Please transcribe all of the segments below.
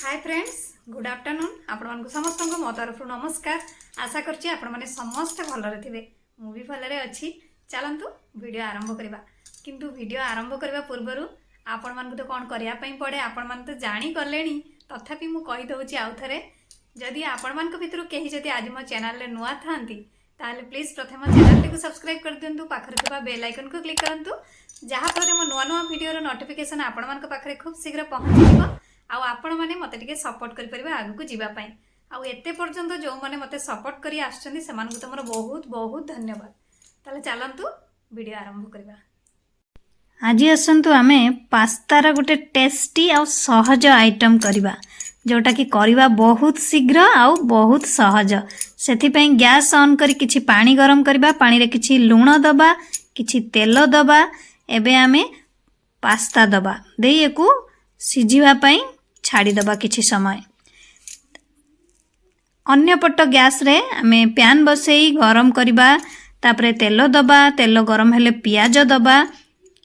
Hi friends good afternoon आपण समस्त मो तरफ नमस्कार। आशा करछि आपण माने समस्त भलरे थिबे मु भी भलरे अछि। चलंतु वीडियो आरंभ करबा किंतु वीडियो आरंभ करबा पूर्वरु आपण मान तो कोन करिया पई पड़े आपण मान तो जानि करलेनी तथापि मु कहि दउछि आउ थरे जदि आपण मान को भितरु केही जदि आज मो चैनल ले नुआ थांती ताले प्लीज प्रथम चैनल को सब्सक्राइब कर दियंतु पाखरे थिबा बेल आइकन को क्लिक करंतु जहा फले मो नुआ नुआ वीडियो रो नोटिफिकेशन आपण मान को पाखरे खूब शीघ्र पहुंची जिवो आउ आपण माने मते टिके सपोर्ट करि परिबा आगु को जीवा पई आउ एते पर्यंत जो माने मते सपोर्ट करी आछछन्ती समान को तमरो बहुत बहुत धन्यवाद। ताले चलंतु वीडियो आरंभ करबा। आज आसतु आमे पास्तार गोटे टेस्टी आउ सहज आइटम करबा जोटा कि करबा बहुत शीघ्र आउ बहुत सहज। सेथि पई गैस ऑन करी किछि पानी गरम करबा, पानी रे किछि लूण दबा, किछि तेल दबा, एबे आमे पास्ता दबा देई एकु सिझिबा पई छाड़ी दबा किछि समय। अन्य पट गैस रे आमे पैन बसेई गरम करबा, तापरे तेल दबा, तेल गरम हेले पियाज दबा।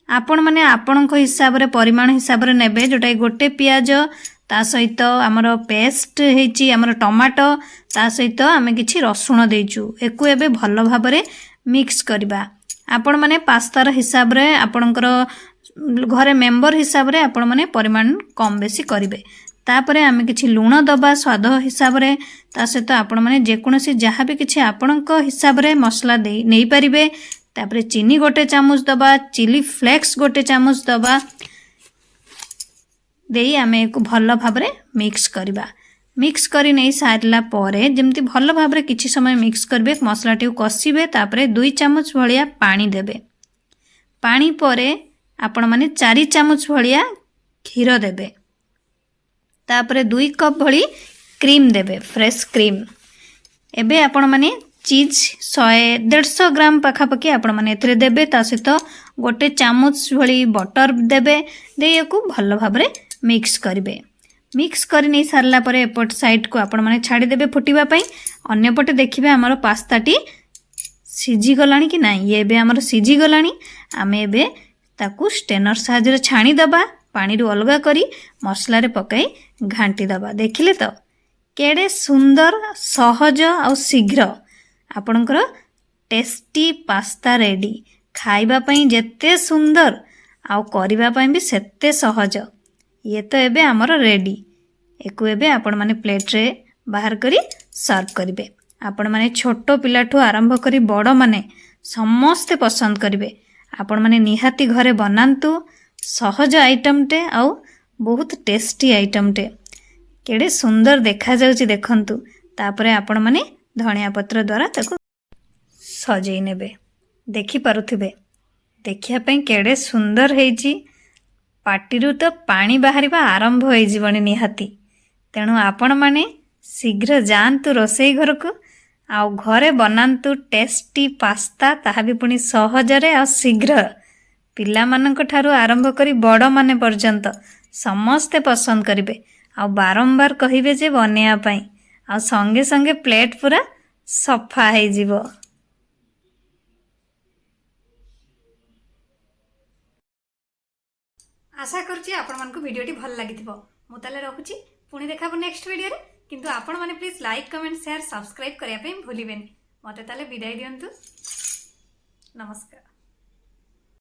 आपण माने आपण को हिसाब रे परिमाण हिसाब रे नेबे जोटा गोटे पियाज ता सहित हमर पेस्ट हेची हमर टमाटो ता सहित आमे किछि रसुण देइचु एकु एबे भलो भाबरे मिक्स करबा। आपण माने पास्तार हिसाब रे आपणकर घरे मेंबर हिसाब रे आपण माने परिमाण कम बेसी करिवे। तापरे आमे किछि लूण दबा स्वाद हिसाब रे, ता सहित आपण माने जे कोनोसी जहा भी किछि आपणक हिसाब रे मसला दे नै परिबे। तापरे चीनी गोटे चामच दबा, चिली फ्लेक्स गोटे चामच दबा देई आमे एको भलो भाबरे मिक्स करबा। मिक्स करी नै सारला परे जेमति भलो भाबरे किछि समय मिक्स करबे, मसलाटी कसिबे। तापरे 2 चामच भलिया पानी देबे। पानी परे आपण माने 4 चामच भलिया खीर देबे। तापरे 2 कप भली क्रीम देबे, फ्रेश क्रीम। एबे आपण माने चीज 100-150 ग्राम पाखापाखि आपण माने एथरे देबे। ता सहित गोटे चामच भली बटर देबे। देयकु भलो भाबरे मिक्स करिवे। मिक्स करि नै सारला परे एपट साइड को आपण माने छाडी देबे फुटिबा पई। अन्य पटे देखिबे हमर पास्ताटी सिझी गलानी कि नाही। ये एबे हमर सिझी गलानी। आमे एबे ताकू स्टेनर साहाय्य छाणी दबा, पानी रु अलगा करी मसला रे पकाई घांटी दबा। देखिले तो केडे सुंदर सहज और शीघ्र आपणकर टेस्टी पास्ता रेडी। खाइबा पई जेते सुंदर आउ करिबा पई भी सेते सहज। ये तो एबे हमर रेडी। एकु एबे आपण माने प्लेट रे बाहर करी सर्व करिवे। आपण माने छोटो पिलाठू आरंभ करी बड़ माने समस्ते पसंद करिवे। आपण माने निहाती घरे बनांतु। सहज आइटम टे आउ बहुत टेस्टी आइटम टे। केडे सुंदर देखा जाउची देखंतु। तापरे आपण माने धनिया पत्र द्वारा ताको सजै नेबे। देखि पारुथिबे देखिया पई केडे सुंदर हेची। पाटिरु तो पानी बाहरिबा आरंभ होई जीवनी निहाती। तेणु आपण माने शीघ्र जानतु रोसई घर को आउ घरे बनांतु टेस्टी पास्ता, ताहा भी पुनी सहजरे आ शीघ्र। पिला मानक ठारू आरंभ करी बड़ माने पर्यंत समस्ते पसंद करिवे। आ बारंबार कहिबे जे बनेया पई। आ संगे संगे प्लेट पूरा सफा है जीवो। आशा करछि आपण मान को वीडियोटी भल लागिथिबो। मु ताले रखुछि पुणी देखाबो नेक्स्ट वीडियो रे। किंतु आपण माने please like comment share subscribe करिया पे भूलिबेनी। मते ताले विदाई दियंतु। नमस्कार।